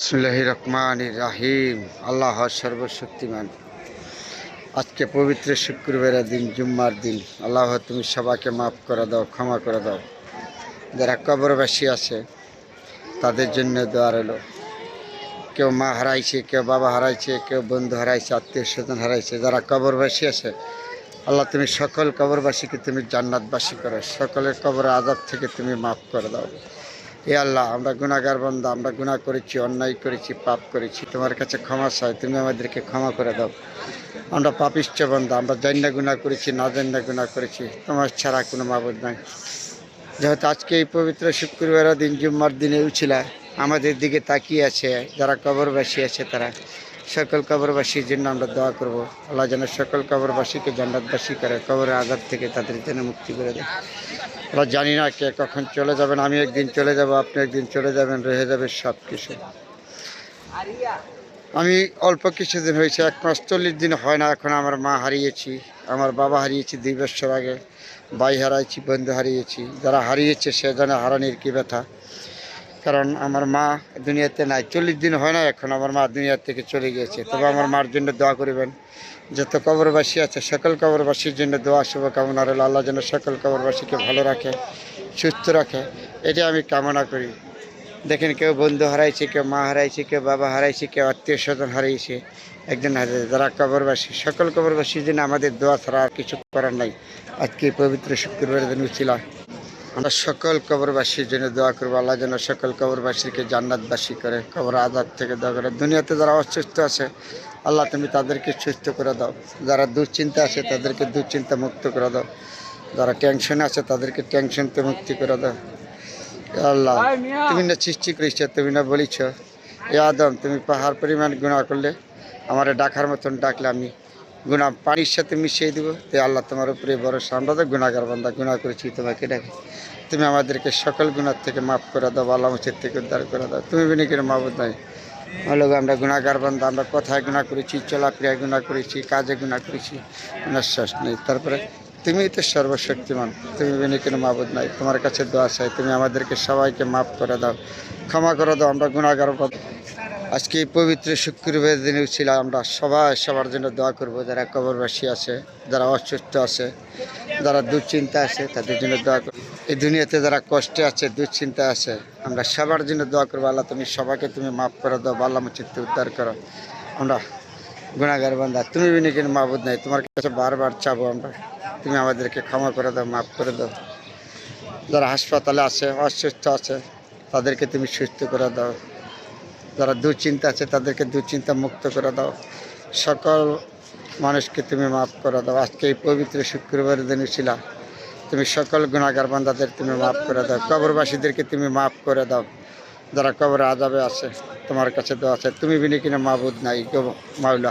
বিসমিল্লাহির রহমানির রহিম। আল্লাহ সর্বশক্তিমান। আজকে পবিত্র শুক্রবারের দিন, জুম্মার দিন। আল্লাহ তুমি সবাইকে মাফ করে দাও, ক্ষমা করে দাও। যারা কবরবাসী আছে তাদের জন্য দোয়া রইল। কেউ মা হারাইছে, কেউ বাবা হারাইছে, কেউ বন্ধু হারাইছে, আত্মীয় স্বজন হারাইছে। যারা কবরবাসী আছে আল্লাহ তুমি সকল কবরবাসীকে তুমি জান্নাতবাসী করো, সকলের কবর আযাব থেকে তুমি মাফ করে দাও। এ আল্লাহ, আমরা গুনাহগার বান্দা, আমরা গুনাহ করেছি, অন্যায় করেছি, পাপ করেছি, তোমার কাছে ক্ষমা চাই, তুমি আমাদেরকে ক্ষমা করে দাও। আমরা পাপিষ্ঠ বান্দা, আমরা জান্না গুনাহ করেছি, না জান্না গুনাহ করেছি, তোমার ছাড়া কোনো মাবুদ নাই। যেহেতু আজকে এই পবিত্র শুক্রবারের দিন, জুম্মার দিনে উছিলা আমাদের দিকে তাকিয়ে আছে, যারা কবরবাসী আছে তারা সকল কবরবাসীর জন্য আমরা দোয়া করব। আল্লাহ যেন সকল কবরবাসীকে জান্নাতবাসী করে, কবরের আযাব থেকে তাদের যেন মুক্তি করে দেয়। আমরা জানি না কে কখন চলে যাবেন। আমি একদিন চলে যাব, আপনি একদিন চলে যাবেন, রয়ে যাবে সব কিছু। আমি অল্প কিছুদিন হয়েছে, 1 মাস 40 দিন হয় না, এখন আমার মা হারিয়েছি, আমার বাবা হারিয়েছি 2 বছর আগে, ভাই হারাইছি, বন্ধু হারিয়েছি। যারা হারিয়েছে সে জানে হারানির কী ব্যথা। কারণ আমার মা দুনিয়াতে নাই, 40 দিন হয় না এখন আমার মা দুনিয়ার থেকে চলে গিয়েছে। তবে আমার মার জন্য দোয়া করবেন। যত কবরবাসী আছে সকল কবরবাসীর জন্য দোয়া শুভকামনা রইল। আল্লাহ যেন সকল কবরবাসীকে ভালো রাখে, সুস্থ রাখে, এটা আমি কামনা করি। দেখেন, কেউ বন্ধু হারাইছে, কেউ মা হারাইছে, কেউ বাবা হারাইছে, কেউ আত্মীয় স্বজন হারিয়েছে, একজন হারিয়েছে। যারা কবরবাসী, সকল কবরবাসীর জন্য আমাদের দোয়া ছাড়া আর কিছু করার নাই। আজকে পবিত্র শুক্রবারের দিন ছিল, আমরা সকল কবরবাসীর জন্য দোয়া করবো। আল্লাহ যেন সকল কবরবাসীকে জান্নাতবাসী করে, কবর আযাব থেকে দোয়া করে। দুনিয়াতে যারা অসুস্থ আছে আল্লাহ তুমি তাদেরকে সুস্থ করে দাও। যারা দুশ্চিন্তা আছে তাদেরকে দুশ্চিন্তা মুক্ত করে দাও। যারা টেনশনে আছে তাদেরকে টেনশন থেকে মুক্তি করে দাও। আল্লাহ, তুমি না সৃষ্টি করেছ, তুমি না বলিছ এ আদম তুমি পাহাড় পরিমাণ গুনাহ করলে আমার ডাকার মতন ডাকলে আমি গুনাহ পানির সাথে মিশিয়ে দিব। তো আল্লাহ তোমার উপরে ভরসা, আমরা তো গুনাহগার বান্দা, গুনাহ করেছি, তোমাকে ডাকি। তুমি আমাদেরকে সকল গুনাহ থেকে মাফ করে দাও, আল্লাহ মুসিদ থেকে উদ্ধার করে দাও। তুমি বিনি করে মাবুদ নাই। আমরা গুনাহগার বান্দা, আমরা কথায় গুনাহ করেছি, চলাফেরায় গুনাহ করেছি, কাজে গুনাহ করেছি, গুনার শ্বাস নেই। তারপরে তুমি তো সর্বশক্তিমান, তুমি বিনি কোনো মাবুদ নাই। তোমার কাছে দোয়া চাই, তুমি আমাদেরকে সবাইকে মাফ করে দাও, ক্ষমা করে দাও। আমরা গুনাহগার বান্দা। আজকে এই পবিত্র শুক্রবার দিনে ছিল, আমরা সবাই সবার জন্য দোয়া করব। যারা কবরবাসী আছে, যারা অসুস্থ আছে, যারা দুশ্চিন্তা আছে তাদের জন্য দোয়া করব। এই দুনিয়াতে যারা কষ্টে আছে, দুশ্চিন্তা আছে, আমরা সবার জন্য দোয়া করবো। আল্লাহ তুমি সবাইকে তুমি মাফ করে দাও, আল্লাহ মুচিত্তে উদ্ধার করো। আমরা গুনাহগার বান্দা, তুমি বিনি কিন্তু মাবুদ নাই। তোমার কাছে বারবার চাবো আমরা, তুমি আমাদেরকে ক্ষমা করে দাও, মাফ করে দাও। যারা হাসপাতালে আছে, অসুস্থ আছে, তাদেরকে তুমি সুস্থ করে দাও। যারা দুশ্চিন্তা আছে তাদেরকে দুশ্চিন্তা মুক্ত করে দাও। সকল মানুষকে তুমি মাফ করে দাও। আজকে এই পবিত্র শুক্রবারের দিন ছিল, তুমি সকল গুনাহগার বান্দাদের তুমি মাফ করে দাও। কবরবাসীদেরকে তুমি মাফ করে দাও। যারা কবরে আযাবে আছে তোমার কাছে দোয়া আছে, তুমি বিনি কিনা মাবুদ নাই গো মাওলা।